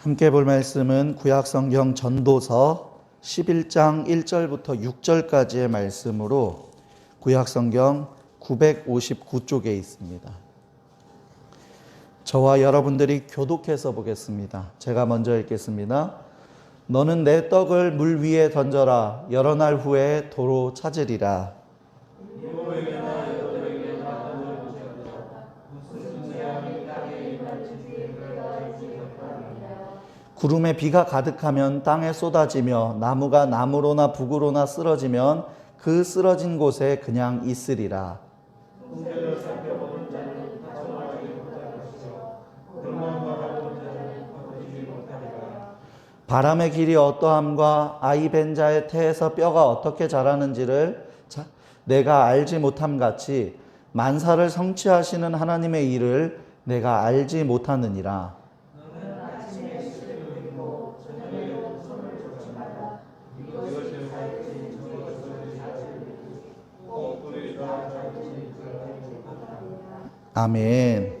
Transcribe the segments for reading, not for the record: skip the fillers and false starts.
함께 볼 말씀은 구약성경 전도서 11장 1절부터 6절까지의 말씀으로 구약성경 959쪽에 있습니다. 저와 여러분들이 교독해서 보겠습니다. 제가 먼저 읽겠습니다. 너는 내 떡을 물 위에 던져라. 여러 날 후에 도로 찾으리라. 구름에 비가 가득하면 땅에 쏟아지며 나무가 나무로나 북으로나 쓰러지면 그 쓰러진 곳에 그냥 있으리라. 바람의 길이 어떠함과 아이 벤 자의 태에서 뼈가 어떻게 자라는지를 내가 알지 못함 같이 만사를 성취하시는 하나님의 일을 내가 알지 못하느니라. 아멘.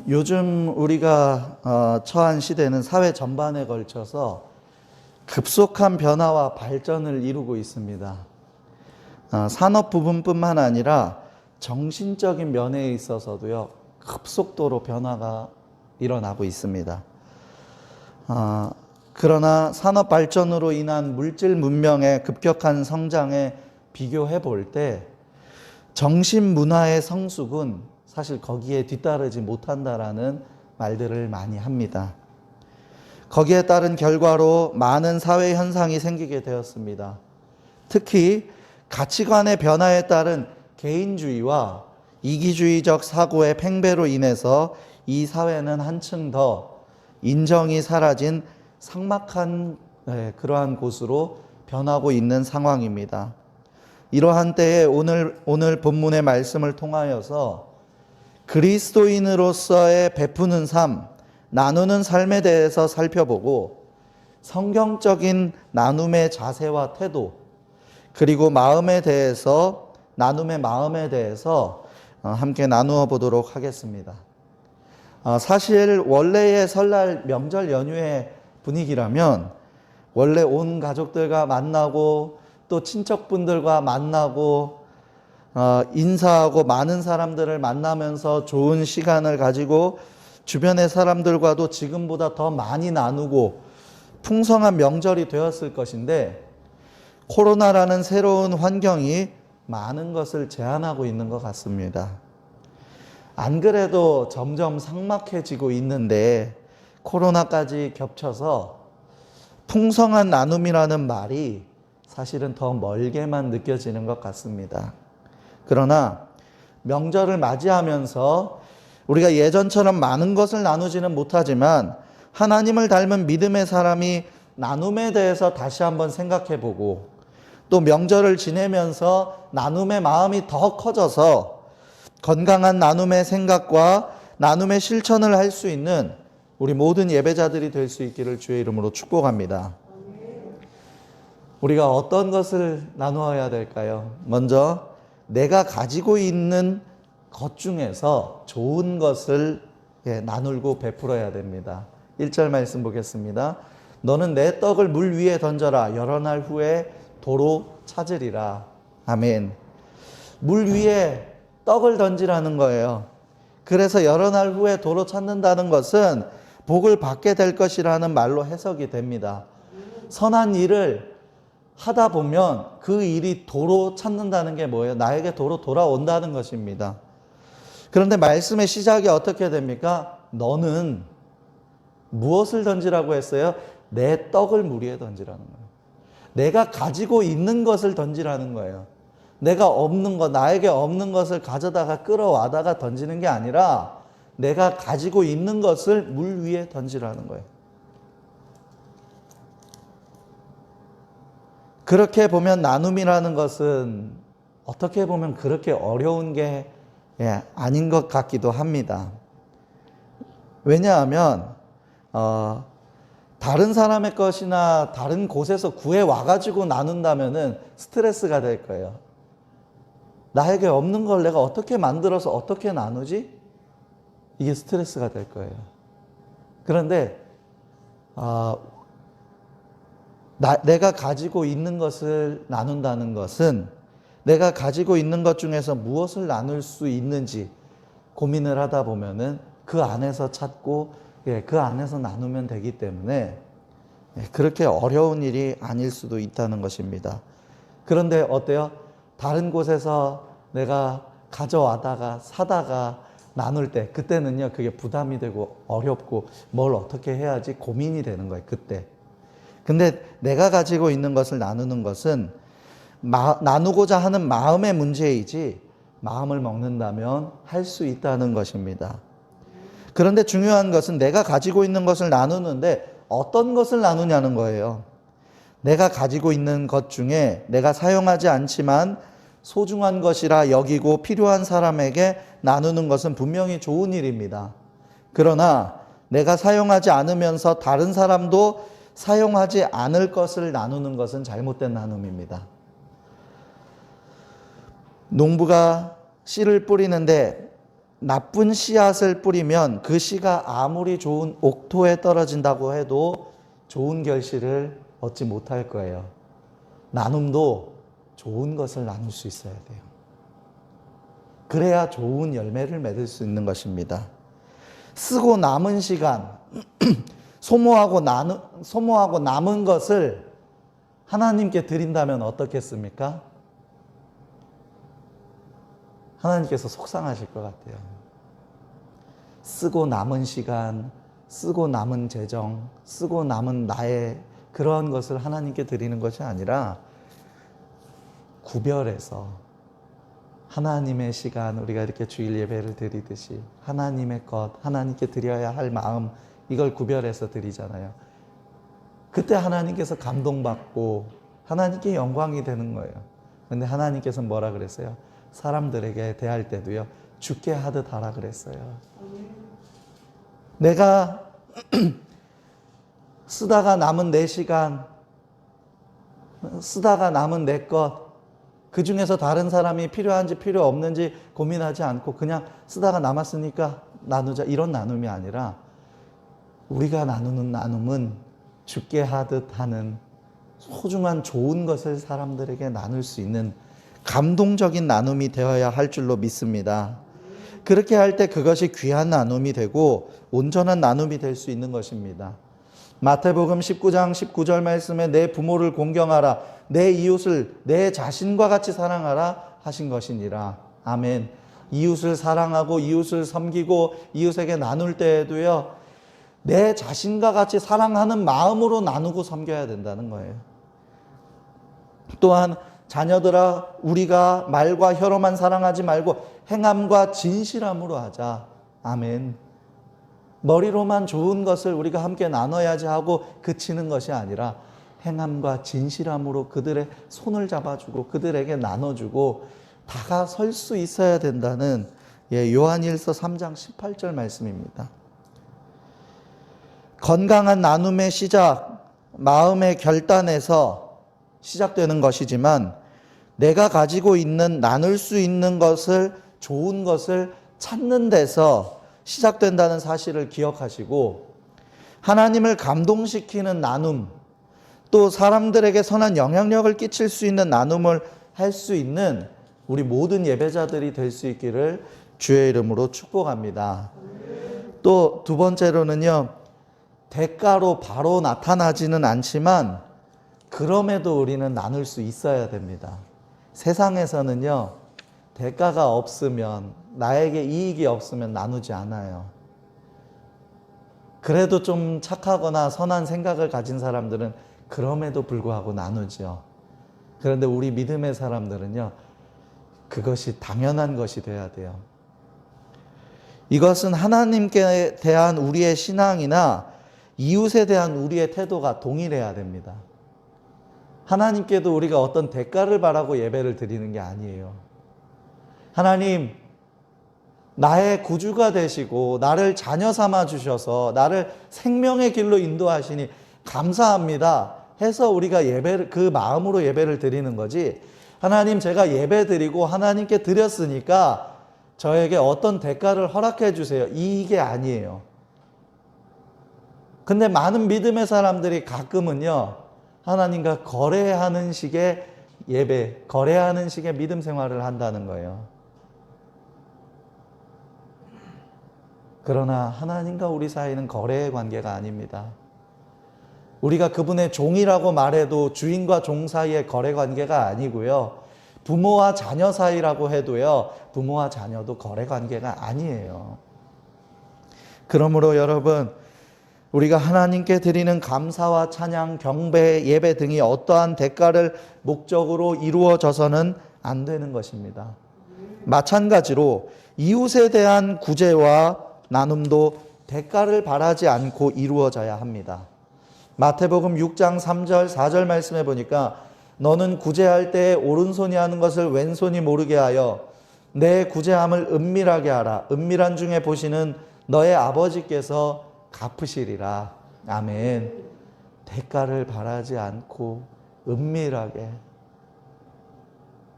요즘 우리가 처한 시대는 사회 전반에 걸쳐서 급속한 변화와 발전을 이루고 있습니다. 산업 부분뿐만 아니라 정신적인 면에 있어서도요, 급속도로 변화가 일어나고 있습니다. 그러나 산업 발전으로 인한 물질 문명의 급격한 성장에 비교해 볼 때 정신 문화의 성숙은 사실 거기에 뒤따르지 못한다라는 말들을 많이 합니다. 거기에 따른 결과로 많은 사회 현상이 생기게 되었습니다. 특히 가치관의 변화에 따른 개인주의와 이기주의적 사고의 팽배로 인해서 이 사회는 한층 더 인정이 사라진 삭막한 그러한 곳으로 변하고 있는 상황입니다. 이러한 때에 오늘 본문의 말씀을 통하여서 그리스도인으로서의 베푸는 삶, 나누는 삶에 대해서 살펴보고 성경적인 나눔의 자세와 태도, 그리고 나눔의 마음에 대해서 함께 나누어 보도록 하겠습니다. 사실 원래의 설날 명절 연휴의 분위기라면 원래 온 가족들과 만나고 또 친척분들과 만나고 인사하고 많은 사람들을 만나면서 좋은 시간을 가지고 주변의 사람들과도 지금보다 더 많이 나누고 풍성한 명절이 되었을 것인데 코로나라는 새로운 환경이 많은 것을 제한하고 있는 것 같습니다. 안 그래도 점점 삭막해지고 있는데 코로나까지 겹쳐서 풍성한 나눔이라는 말이 사실은 더 멀게만 느껴지는 것 같습니다. 그러나 명절을 맞이하면서 우리가 예전처럼 많은 것을 나누지는 못하지만 하나님을 닮은 믿음의 사람이 나눔에 대해서 다시 한번 생각해보고 또 명절을 지내면서 나눔의 마음이 더 커져서 건강한 나눔의 생각과 나눔의 실천을 할 수 있는 우리 모든 예배자들이 될 수 있기를 주의 이름으로 축복합니다. 우리가 어떤 것을 나누어야 될까요? 먼저 내가 가지고 있는 것 중에서 좋은 것을 나누고 베풀어야 됩니다. 1절 말씀 보겠습니다. 너는 내 떡을 물 위에 던져라. 여러 날 후에 도로 찾으리라. 아멘. 물 위에 떡을 던지라는 거예요. 그래서 여러 날 후에 도로 찾는다는 것은 복을 받게 될 것이라는 말로 해석이 됩니다. 선한 일을 하다 보면 그 일이 도로 찾는다는 게 뭐예요? 나에게 도로 돌아온다는 것입니다. 그런데 말씀의 시작이 어떻게 됩니까? 너는 무엇을 던지라고 했어요? 내 떡을 물 위에 던지라는 거예요. 내가 가지고 있는 것을 던지라는 거예요. 내가 없는 것, 나에게 없는 것을 가져다가 끌어와다가 던지는 게 아니라 내가 가지고 있는 것을 물 위에 던지라는 거예요. 그렇게 보면 나눔이라는 것은 어떻게 보면 그렇게 어려운 게 아닌 것 같기도 합니다. 왜냐하면 다른 사람의 것이나 다른 곳에서 구해 와가지고 나눈다면은 스트레스가 될 거예요. 나에게 없는 걸 내가 어떻게 만들어서 어떻게 나누지? 이게 스트레스가 될 거예요. 그런데 내가 가지고 있는 것을 나눈다는 것은 내가 가지고 있는 것 중에서 무엇을 나눌 수 있는지 고민을 하다 보면은 그 안에서 찾고 그 안에서 나누면 되기 때문에 그렇게 어려운 일이 아닐 수도 있다는 것입니다. 그런데 어때요? 다른 곳에서 내가 가져와다가 사다가 나눌 때 그때는요 그게 부담이 되고 어렵고 뭘 어떻게 해야지 고민이 되는 거예요. 그때. 근데 내가 가지고 있는 것을 나누는 것은 나누고자 하는 마음의 문제이지 마음을 먹는다면 할 수 있다는 것입니다. 그런데 중요한 것은 내가 가지고 있는 것을 나누는데 어떤 것을 나누냐는 거예요. 내가 가지고 있는 것 중에 내가 사용하지 않지만 소중한 것이라 여기고 필요한 사람에게 나누는 것은 분명히 좋은 일입니다. 그러나 내가 사용하지 않으면서 다른 사람도 사용하지 않을 것을 나누는 것은 잘못된 나눔입니다. 농부가 씨를 뿌리는데 나쁜 씨앗을 뿌리면 그 씨가 아무리 좋은 옥토에 떨어진다고 해도 좋은 결실을 얻지 못할 거예요. 나눔도 좋은 것을 나눌 수 있어야 돼요. 그래야 좋은 열매를 맺을 수 있는 것입니다. 쓰고 남은 시간, 소모하고 남은 것을 하나님께 드린다면 어떻겠습니까? 하나님께서 속상하실 것 같아요. 쓰고 남은 시간, 쓰고 남은 재정, 쓰고 남은 나의 그러한 것을 하나님께 드리는 것이 아니라 구별해서 하나님의 시간, 우리가 이렇게 주일 예배를 드리듯이 하나님의 것, 하나님께 드려야 할 마음, 이걸 구별해서 드리잖아요. 그때 하나님께서 감동받고 하나님께 영광이 되는 거예요. 그런데 하나님께서 뭐라 그랬어요? 사람들에게 대할 때도요, 죽게 하듯 하라 그랬어요. 내가 쓰다가 남은 내 시간, 쓰다가 남은 내 것, 그 중에서 다른 사람이 필요한지 필요 없는지 고민하지 않고 그냥 쓰다가 남았으니까 나누자, 이런 나눔이 아니라 우리가 나누는 나눔은 죽게 하듯 하는 소중한 좋은 것을 사람들에게 나눌 수 있는 감동적인 나눔이 되어야 할 줄로 믿습니다. 그렇게 할 때 그것이 귀한 나눔이 되고 온전한 나눔이 될 수 있는 것입니다. 마태복음 19장 19절 말씀에 내 부모를 공경하라, 내 이웃을 내 자신과 같이 사랑하라 하신 것이니라. 아멘. 이웃을 사랑하고 이웃을 섬기고 이웃에게 나눌 때에도요, 내 자신과 같이 사랑하는 마음으로 나누고 섬겨야 된다는 거예요. 또한 자녀들아, 우리가 말과 혀로만 사랑하지 말고 행함과 진실함으로 하자. 아멘. 머리로만 좋은 것을 우리가 함께 나눠야지 하고 그치는 것이 아니라 행함과 진실함으로 그들의 손을 잡아주고 그들에게 나눠주고 다가설 수 있어야 된다는 요한일서 3장 18절 말씀입니다. 건강한 나눔의 시작, 마음의 결단에서 시작되는 것이지만 내가 가지고 있는 나눌 수 있는 것을, 좋은 것을 찾는 데서 시작된다는 사실을 기억하시고 하나님을 감동시키는 나눔, 또 사람들에게 선한 영향력을 끼칠 수 있는 나눔을 할 수 있는 우리 모든 예배자들이 될 수 있기를 주의 이름으로 축복합니다. 또 두 번째로는요, 대가로 바로 나타나지는 않지만 그럼에도 우리는 나눌 수 있어야 됩니다. 세상에서는요, 대가가 없으면, 나에게 이익이 없으면 나누지 않아요. 그래도 좀 착하거나 선한 생각을 가진 사람들은 그럼에도 불구하고 나누죠. 그런데 우리 믿음의 사람들은요, 그것이 당연한 것이 돼야 돼요. 이것은 하나님께 대한 우리의 신앙이나 이웃에 대한 우리의 태도가 동일해야 됩니다. 하나님께도 우리가 어떤 대가를 바라고 예배를 드리는 게 아니에요. 하나님, 나의 구주가 되시고 나를 자녀 삼아 주셔서 나를 생명의 길로 인도하시니 감사합니다 해서 우리가 예배를, 그 마음으로 예배를 드리는 거지, 하나님 제가 예배 드리고 하나님께 드렸으니까 저에게 어떤 대가를 허락해 주세요, 이게 아니에요. 근데 많은 믿음의 사람들이 가끔은요, 하나님과 거래하는 식의 예배, 거래하는 식의 믿음 생활을 한다는 거예요. 그러나 하나님과 우리 사이는 거래의 관계가 아닙니다. 우리가 그분의 종이라고 말해도 주인과 종 사이의 거래 관계가 아니고요. 부모와 자녀 사이라고 해도요, 부모와 자녀도 거래 관계가 아니에요. 그러므로 여러분, 우리가 하나님께 드리는 감사와 찬양, 경배, 예배 등이 어떠한 대가를 목적으로 이루어져서는 안 되는 것입니다. 마찬가지로 이웃에 대한 구제와 나눔도 대가를 바라지 않고 이루어져야 합니다. 마태복음 6장 3절 4절 말씀해 보니까 너는 구제할 때 오른손이 하는 것을 왼손이 모르게 하여 내 구제함을 은밀하게 하라. 은밀한 중에 보시는 너의 아버지께서 갚으시리라. 아멘. 대가를 바라지 않고 은밀하게.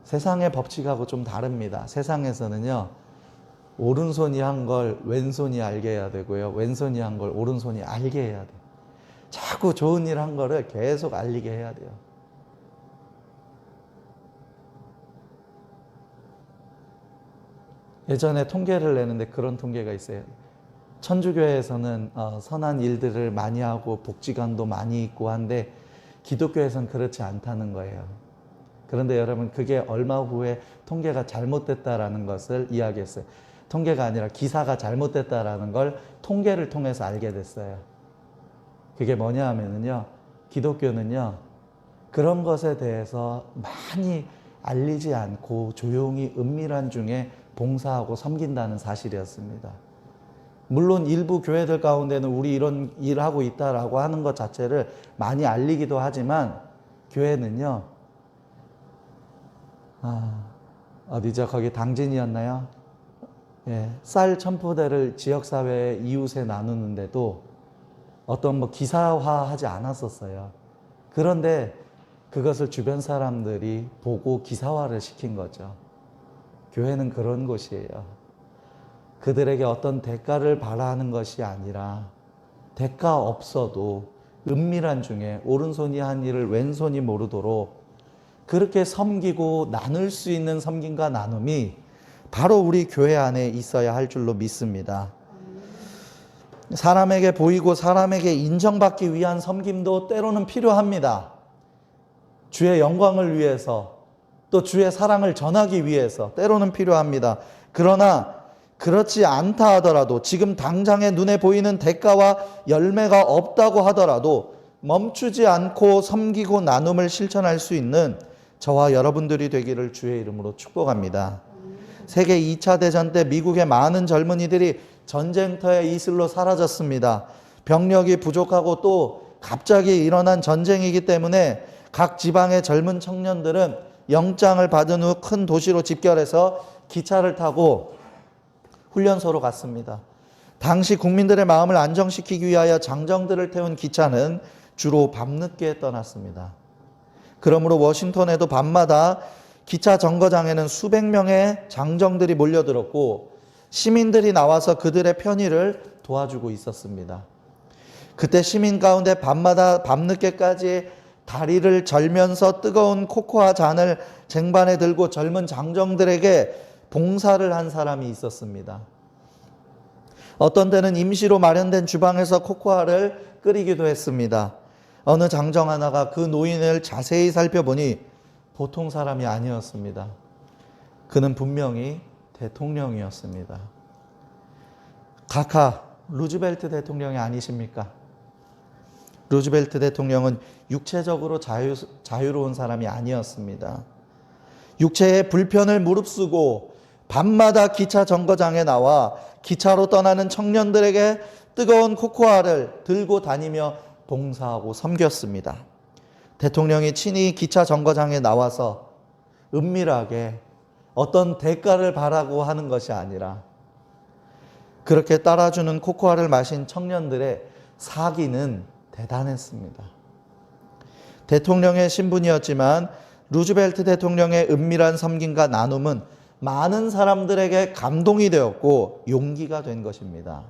세상의 법칙하고 좀 다릅니다. 세상에서는요, 오른손이 한 걸 왼손이 알게 해야 되고요, 왼손이 한 걸 오른손이 알게 해야 돼요. 자꾸 좋은 일 한 거를 계속 알리게 해야 돼요. 예전에 통계를 내는데 그런 통계가 있어요. 천주교에서는 선한 일들을 많이 하고 복지관도 많이 있고 한데 기독교에서는 그렇지 않다는 거예요. 그런데 여러분, 그게 얼마 후에 통계가 잘못됐다라는 것을 이야기했어요. 통계가 아니라 기사가 잘못됐다라는 걸 통계를 통해서 알게 됐어요. 그게 뭐냐 하면은요, 기독교는요, 그런 것에 대해서 많이 알리지 않고 조용히 은밀한 중에 봉사하고 섬긴다는 사실이었습니다. 물론 일부 교회들 가운데는 우리 이런 일을 하고 있다라고 하는 것 자체를 많이 알리기도 하지만, 교회는요, 어디죠? 거기 당진이었나요? 예, 쌀 1000포대를 지역사회 이웃에 나누는데도 어떤 기사화하지 않았었어요. 그런데 그것을 주변 사람들이 보고 기사화를 시킨 거죠. 교회는 그런 곳이에요. 그들에게 어떤 대가를 바라는 것이 아니라 대가 없어도 은밀한 중에 오른손이 한 일을 왼손이 모르도록 그렇게 섬기고 나눌 수 있는 섬김과 나눔이 바로 우리 교회 안에 있어야 할 줄로 믿습니다. 사람에게 보이고 사람에게 인정받기 위한 섬김도 때로는 필요합니다. 주의 영광을 위해서, 또 주의 사랑을 전하기 위해서 때로는 필요합니다. 그러나 그렇지 않다 하더라도, 지금 당장에 눈에 보이는 대가와 열매가 없다고 하더라도 멈추지 않고 섬기고 나눔을 실천할 수 있는 저와 여러분들이 되기를 주의 이름으로 축복합니다. 세계 2차 대전 때 미국의 많은 젊은이들이 전쟁터의 이슬로 사라졌습니다. 병력이 부족하고 또 갑자기 일어난 전쟁이기 때문에 각 지방의 젊은 청년들은 영장을 받은 후 큰 도시로 집결해서 기차를 타고 훈련소로 갔습니다. 당시 국민들의 마음을 안정시키기 위하여 장정들을 태운 기차는 주로 밤늦게 떠났습니다. 그러므로 워싱턴에도 밤마다 기차 정거장에는 수백 명의 장정들이 몰려들었고 시민들이 나와서 그들의 편의를 도와주고 있었습니다. 그때 시민 가운데 밤마다 밤늦게까지 다리를 절면서 뜨거운 코코아 잔을 쟁반에 들고 젊은 장정들에게 봉사를 한 사람이 있었습니다. 어떤 때는 임시로 마련된 주방에서 코코아를 끓이기도 했습니다. 어느 장정 하나가 그 노인을 자세히 살펴보니 보통 사람이 아니었습니다. 그는 분명히 대통령이었습니다. 루즈벨트 대통령이 아니십니까? 루즈벨트 대통령은 육체적으로 자유로운 사람이 아니었습니다. 육체의 불편을 무릅쓰고 밤마다 기차 정거장에 나와 기차로 떠나는 청년들에게 뜨거운 코코아를 들고 다니며 봉사하고 섬겼습니다. 대통령이 친히 기차 정거장에 나와서 은밀하게 어떤 대가를 바라고 하는 것이 아니라 그렇게 따라주는 코코아를 마신 청년들의 사기는 대단했습니다. 대통령의 신분이었지만 루즈벨트 대통령의 은밀한 섬김과 나눔은 많은 사람들에게 감동이 되었고 용기가 된 것입니다.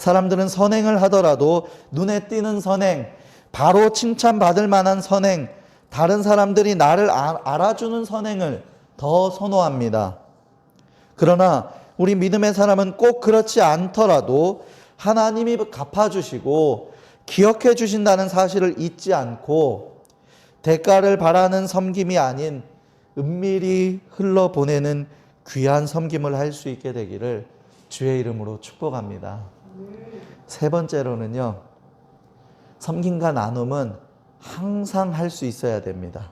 사람들은 선행을 하더라도 눈에 띄는 선행, 바로 칭찬받을 만한 선행, 다른 사람들이 나를 알아주는 선행을 더 선호합니다. 그러나 우리 믿음의 사람은 꼭 그렇지 않더라도 하나님이 갚아주시고 기억해 주신다는 사실을 잊지 않고 대가를 바라는 섬김이 아닌 은밀히 흘러보내는 귀한 섬김을 할 수 있게 되기를 주의 이름으로 축복합니다. 세 번째로는요, 섬김과 나눔은 항상 할 수 있어야 됩니다.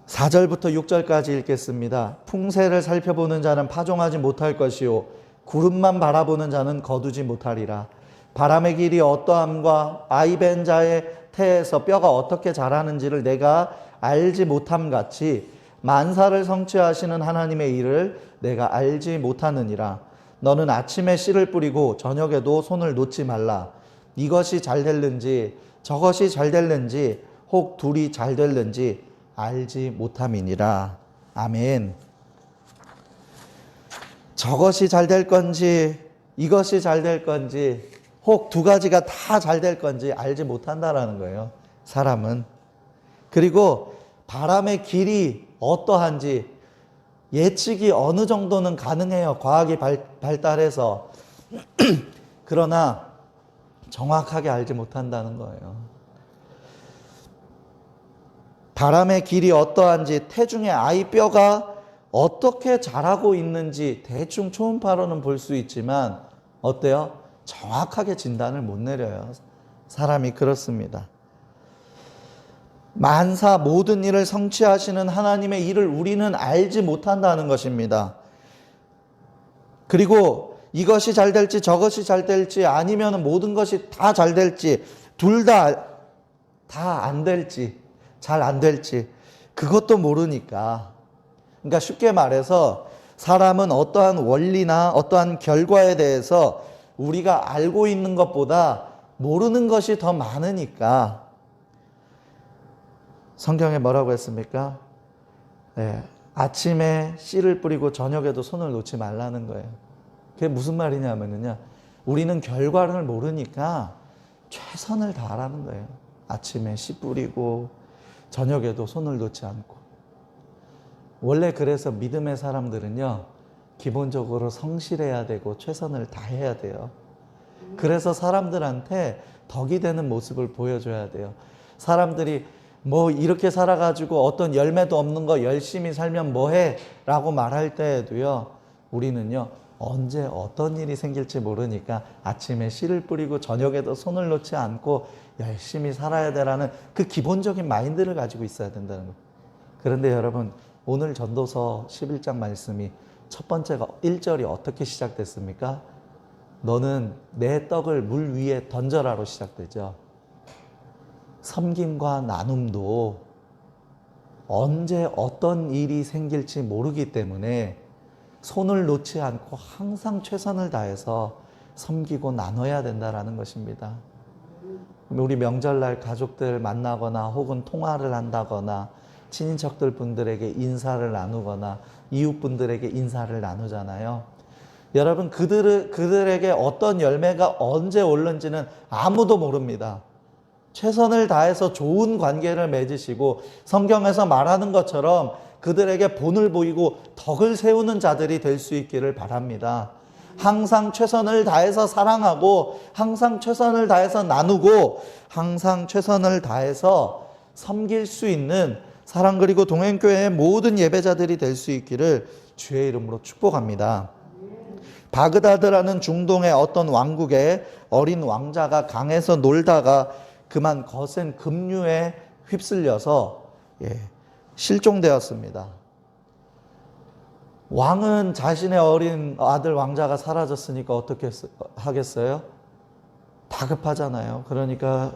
4절부터 6절까지 읽겠습니다. 풍세를 살펴보는 자는 파종하지 못할 것이요 구름만 바라보는 자는 거두지 못하리라. 바람의 길이 어떠함과 아이벤 자의 태에서 뼈가 어떻게 자라는지를 내가 알지 못함 같이 만사를 성취하시는 하나님의 일을 내가 알지 못하느니라. 너는 아침에 씨를 뿌리고 저녁에도 손을 놓지 말라. 이것이 잘 될는지 저것이 잘 될는지 혹 둘이 잘 될는지 알지 못함이니라. 아멘. 저것이 잘 될 건지 이것이 잘 될 건지 혹 두 가지가 다 잘 될 건지 알지 못한다라는 거예요, 사람은. 그리고 바람의 길이 어떠한지 예측이 어느 정도는 가능해요, 과학이 발달해서. 그러나 정확하게 알지 못한다는 거예요. 바람의 길이 어떠한지, 태중의 아이 뼈가 어떻게 자라고 있는지 대충 초음파로는 볼 수 있지만 어때요? 정확하게 진단을 못 내려요. 사람이 그렇습니다. 만사 모든 일을 성취하시는 하나님의 일을 우리는 알지 못한다는 것입니다. 그리고 이것이 잘 될지 저것이 잘 될지 아니면 모든 것이 다 잘 될지 둘 다 안 될지 잘 안 될지 그것도 모르니까. 그러니까 쉽게 말해서 사람은 어떠한 원리나 어떠한 결과에 대해서 우리가 알고 있는 것보다 모르는 것이 더 많으니까. 성경에 뭐라고 했습니까? 네, 아침에 씨를 뿌리고 저녁에도 손을 놓지 말라는 거예요. 그게 무슨 말이냐면요, 우리는 결과를 모르니까 최선을 다하라는 거예요. 아침에 씨 뿌리고 저녁에도 손을 놓지 않고. 원래 그래서 믿음의 사람들은요, 기본적으로 성실해야 되고 최선을 다해야 돼요. 그래서 사람들한테 덕이 되는 모습을 보여줘야 돼요. 사람들이 뭐 이렇게 살아가지고 어떤 열매도 없는 거 열심히 살면 뭐해? 라고 말할 때에도요, 우리는요, 언제 어떤 일이 생길지 모르니까 아침에 씨를 뿌리고 저녁에도 손을 놓지 않고 열심히 살아야 되라는 그 기본적인 마인드를 가지고 있어야 된다는 거예요. 그런데 여러분, 오늘 전도서 11장 말씀이 첫 번째가 1절이 어떻게 시작됐습니까? 너는 내 떡을 물 위에 던져라로 시작되죠. 섬김과 나눔도 언제 어떤 일이 생길지 모르기 때문에 손을 놓지 않고 항상 최선을 다해서 섬기고 나눠야 된다는 것입니다. 우리 명절날 가족들 만나거나 혹은 통화를 한다거나 친인척들 분들에게 인사를 나누거나 이웃분들에게 인사를 나누잖아요. 여러분, 그들에게 어떤 열매가 언제 올는지는 아무도 모릅니다. 최선을 다해서 좋은 관계를 맺으시고 성경에서 말하는 것처럼 그들에게 본을 보이고 덕을 세우는 자들이 될 수 있기를 바랍니다. 항상 최선을 다해서 사랑하고 항상 최선을 다해서 나누고 항상 최선을 다해서 섬길 수 있는 사랑 그리고 동행교회의 모든 예배자들이 될 수 있기를 주의 이름으로 축복합니다. 바그다드라는 중동의 어떤 왕국에 어린 왕자가 강에서 놀다가 그만 거센 급류에 휩쓸려서 실종되었습니다. 왕은 자신의 어린 아들 왕자가 사라졌으니까 어떻게 하겠어요? 다급하잖아요. 그러니까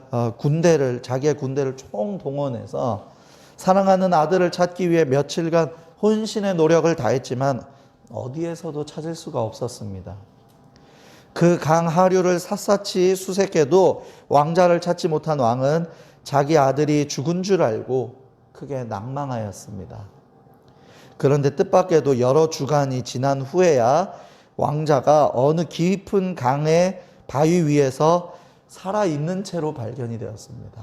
자기의 군대를 총동원해서 사랑하는 아들을 찾기 위해 며칠간 혼신의 노력을 다했지만 어디에서도 찾을 수가 없었습니다. 그 강 하류를 샅샅이 수색해도 왕자를 찾지 못한 왕은 자기 아들이 죽은 줄 알고 크게 낭망하였습니다. 그런데 뜻밖에도 여러 주간이 지난 후에야 왕자가 어느 깊은 강의 바위 위에서 살아있는 채로 발견이 되었습니다.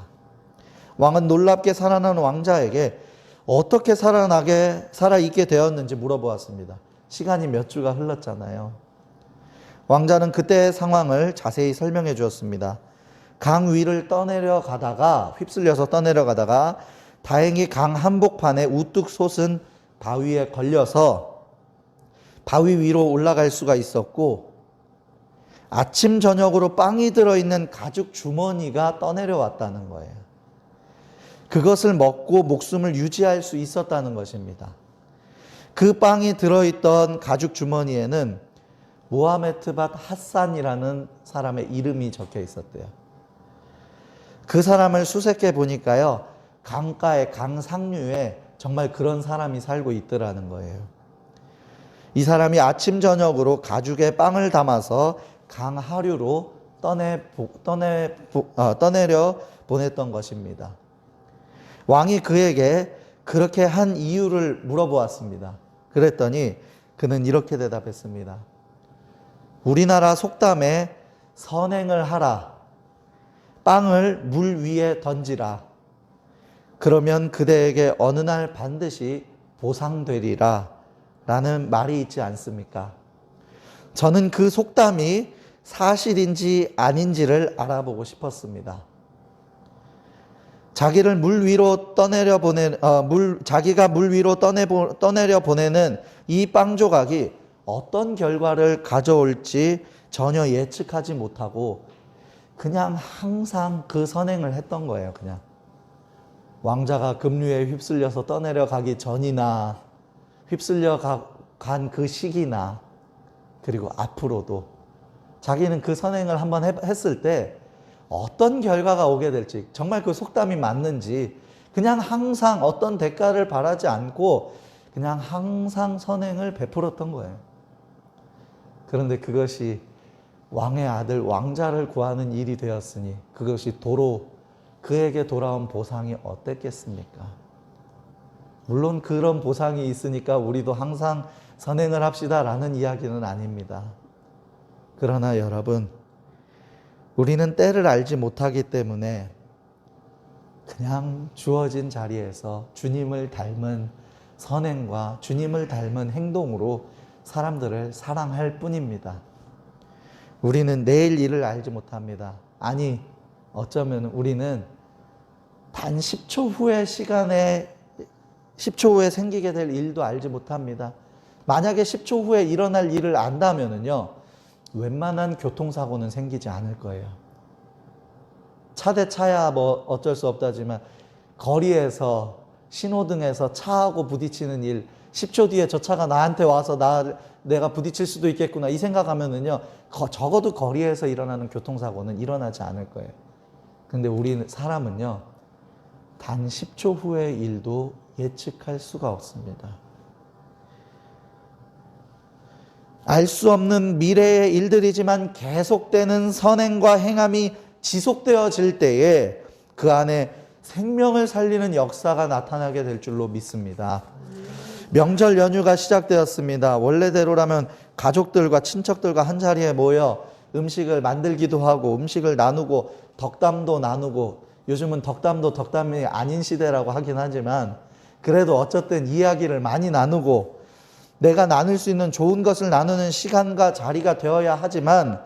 왕은 놀랍게 살아난 왕자에게 어떻게 살아있게 되었는지 물어보았습니다. 시간이 몇 주가 흘렀잖아요. 왕자는 그때의 상황을 자세히 설명해 주었습니다. 강 위를 휩쓸려서 떠내려가다가 다행히 강 한복판에 우뚝 솟은 바위에 걸려서 바위 위로 올라갈 수가 있었고, 아침 저녁으로 빵이 들어있는 가죽 주머니가 떠내려왔다는 거예요. 그것을 먹고 목숨을 유지할 수 있었다는 것입니다. 그 빵이 들어있던 가죽 주머니에는 모하메트밧 하산이라는 사람의 이름이 적혀 있었대요. 그 사람을 수색해 보니까요, 강가에, 강 상류에 정말 그런 사람이 살고 있더라는 거예요. 이 사람이 아침 저녁으로 가죽에 빵을 담아서 강 하류로 떠내려 보냈던 것입니다. 왕이 그에게 그렇게 한 이유를 물어보았습니다. 그랬더니 그는 이렇게 대답했습니다. 우리나라 속담에 선행을 하라, 빵을 물 위에 던지라, 그러면 그대에게 어느 날 반드시 보상되리라 라는 말이 있지 않습니까? 저는 그 속담이 사실인지 아닌지를 알아보고 싶었습니다. 자기가 물 위로 떠내려 보내는 이 빵 조각이 어떤 결과를 가져올지 전혀 예측하지 못하고 그냥 항상 그 선행을 했던 거예요. 그냥 왕자가 급류에 휩쓸려서 떠내려 가기 전이나 휩쓸려 간 그 시기나 그리고 앞으로도 자기는 그 선행을 한번 했을 때 어떤 결과가 오게 될지, 정말 그 속담이 맞는지 그냥 항상 어떤 대가를 바라지 않고 그냥 항상 선행을 베풀었던 거예요. 그런데 그것이 왕의 아들 왕자를 구하는 일이 되었으니 그것이 도로 그에게 돌아온 보상이 어땠겠습니까? 물론 그런 보상이 있으니까 우리도 항상 선행을 합시다라는 이야기는 아닙니다. 그러나 여러분, 우리는 때를 알지 못하기 때문에 그냥 주어진 자리에서 주님을 닮은 선행과 주님을 닮은 행동으로 사람들을 사랑할 뿐입니다. 우리는 내일 일을 알지 못합니다. 아니, 어쩌면 우리는 단 10초 후에 생기게 될 일도 알지 못합니다. 만약에 10초 후에 일어날 일을 안다면은요, 웬만한 교통사고는 생기지 않을 거예요. 차 대 차야 뭐 어쩔 수 없다지만 거리에서 신호등에서 차하고 부딪히는 일, 10초 뒤에 저 차가 나한테 와서 내가 부딪힐 수도 있겠구나 이 생각하면은요, 적어도 거리에서 일어나는 교통사고는 일어나지 않을 거예요. 근데 우리 사람은요, 단 10초 후의 일도 예측할 수가 없습니다. 알 수 없는 미래의 일들이지만 계속되는 선행과 행함이 지속되어질 때에 그 안에 생명을 살리는 역사가 나타나게 될 줄로 믿습니다. 명절 연휴가 시작되었습니다. 원래대로라면 가족들과 친척들과 한자리에 모여 음식을 만들기도 하고 음식을 나누고 덕담도 나누고, 요즘은 덕담이 아닌 시대라고 하긴 하지만 그래도 어쨌든 이야기를 많이 나누고 내가 나눌 수 있는 좋은 것을 나누는 시간과 자리가 되어야 하지만,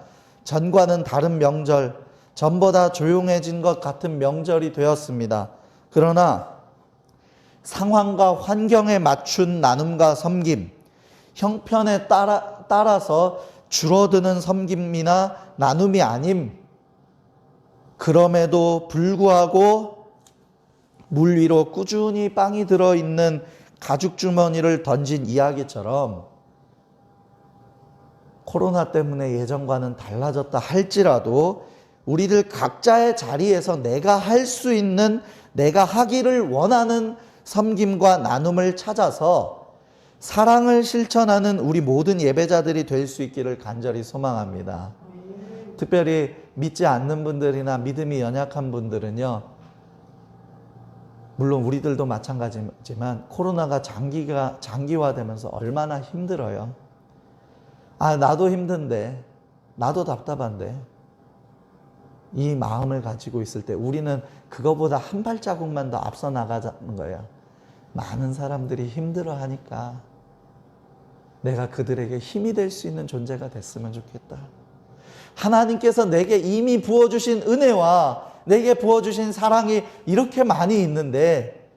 전과는 다른 명절, 전보다 조용해진 것 같은 명절이 되었습니다. 그러나 상황과 환경에 맞춘 나눔과 섬김, 형편에 따라서 줄어드는 섬김이나 나눔이 아님, 그럼에도 불구하고 물 위로 꾸준히 빵이 들어있는 가죽 주머니를 던진 이야기처럼 코로나 때문에 예전과는 달라졌다 할지라도 우리들 각자의 자리에서 내가 할 수 있는, 내가 하기를 원하는 섬김과 나눔을 찾아서 사랑을 실천하는 우리 모든 예배자들이 될 수 있기를 간절히 소망합니다. 특별히 믿지 않는 분들이나 믿음이 연약한 분들은요, 물론 우리들도 마찬가지지만 코로나가 장기화되면서 얼마나 힘들어요. 아, 나도 힘든데, 나도 답답한데, 이 마음을 가지고 있을 때 우리는 그거보다 한 발자국만 더 앞서 나가자는 거예요. 많은 사람들이 힘들어하니까 내가 그들에게 힘이 될 수 있는 존재가 됐으면 좋겠다. 하나님께서 내게 이미 부어주신 은혜와 내게 부어주신 사랑이 이렇게 많이 있는데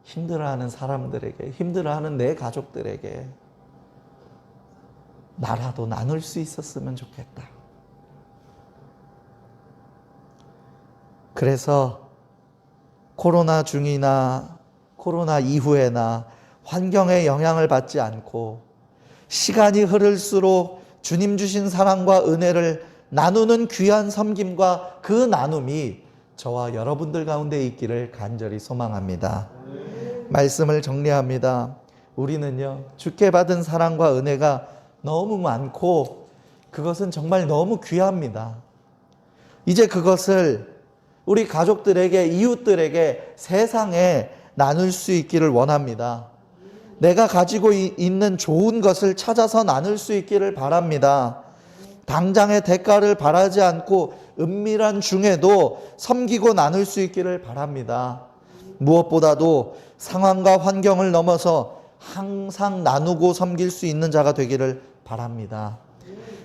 힘들어하는 사람들에게, 힘들어하는 내 가족들에게 나라도 나눌 수 있었으면 좋겠다. 그래서 코로나 중이나 코로나 이후에나 환경의 영향을 받지 않고 시간이 흐를수록 주님 주신 사랑과 은혜를 나누는 귀한 섬김과 그 나눔이 저와 여러분들 가운데 있기를 간절히 소망합니다. 말씀을 정리합니다. 우리는요, 주께 받은 사랑과 은혜가 너무 많고 그것은 정말 너무 귀합니다. 이제 그것을 우리 가족들에게, 이웃들에게, 세상에 나눌 수 있기를 원합니다. 내가 가지고 있는 좋은 것을 찾아서 나눌 수 있기를 바랍니다. 당장의 대가를 바라지 않고 은밀한 중에도 섬기고 나눌 수 있기를 바랍니다. 무엇보다도 상황과 환경을 넘어서 항상 나누고 섬길 수 있는 자가 되기를 바랍니다.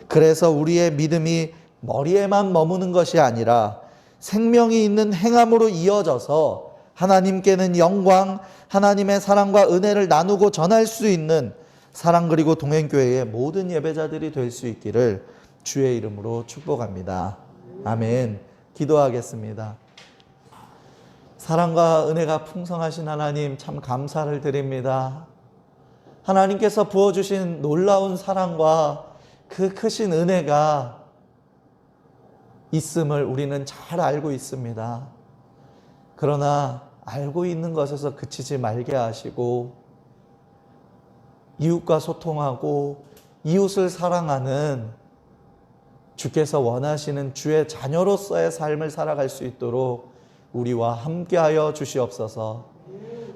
그래서 우리의 믿음이 머리에만 머무는 것이 아니라 생명이 있는 행함으로 이어져서 하나님께는 영광, 하나님의 사랑과 은혜를 나누고 전할 수 있는 사랑 그리고 동행교회의 모든 예배자들이 될 수 있기를 주의 이름으로 축복합니다. 아멘. 기도하겠습니다. 사랑과 은혜가 풍성하신 하나님 참 감사를 드립니다. 하나님께서 부어주신 놀라운 사랑과 그 크신 은혜가 있음을 우리는 잘 알고 있습니다. 그러나 알고 있는 것에서 그치지 말게 하시고 이웃과 소통하고 이웃을 사랑하는 주께서 원하시는 주의 자녀로서의 삶을 살아갈 수 있도록 우리와 함께하여 주시옵소서.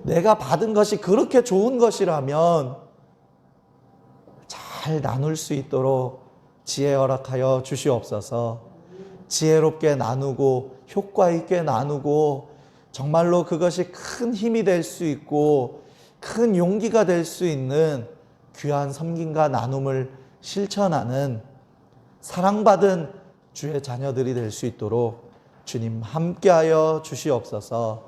내가 받은 것이 그렇게 좋은 것이라면 잘 나눌 수 있도록 지혜 허락하여 주시옵소서. 지혜롭게 나누고 효과 있게 나누고 정말로 그것이 큰 힘이 될 수 있고 큰 용기가 될 수 있는 귀한 섬김과 나눔을 실천하는 사랑받은 주의 자녀들이 될 수 있도록 주님 함께하여 주시옵소서.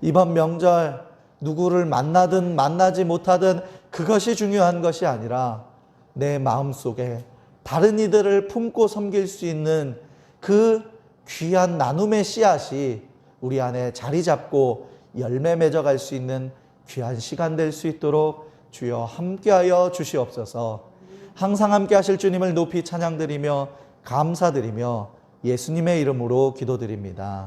이번 명절 누구를 만나든 만나지 못하든 그것이 중요한 것이 아니라 내 마음속에 다른 이들을 품고 섬길 수 있는 그 귀한 나눔의 씨앗이 우리 안에 자리 잡고 열매 맺어갈 수 있는 귀한 시간 될 수 있도록 주여 함께하여 주시옵소서. 항상 함께 하실 주님을 높이 찬양드리며 감사드리며 예수님의 이름으로 기도드립니다.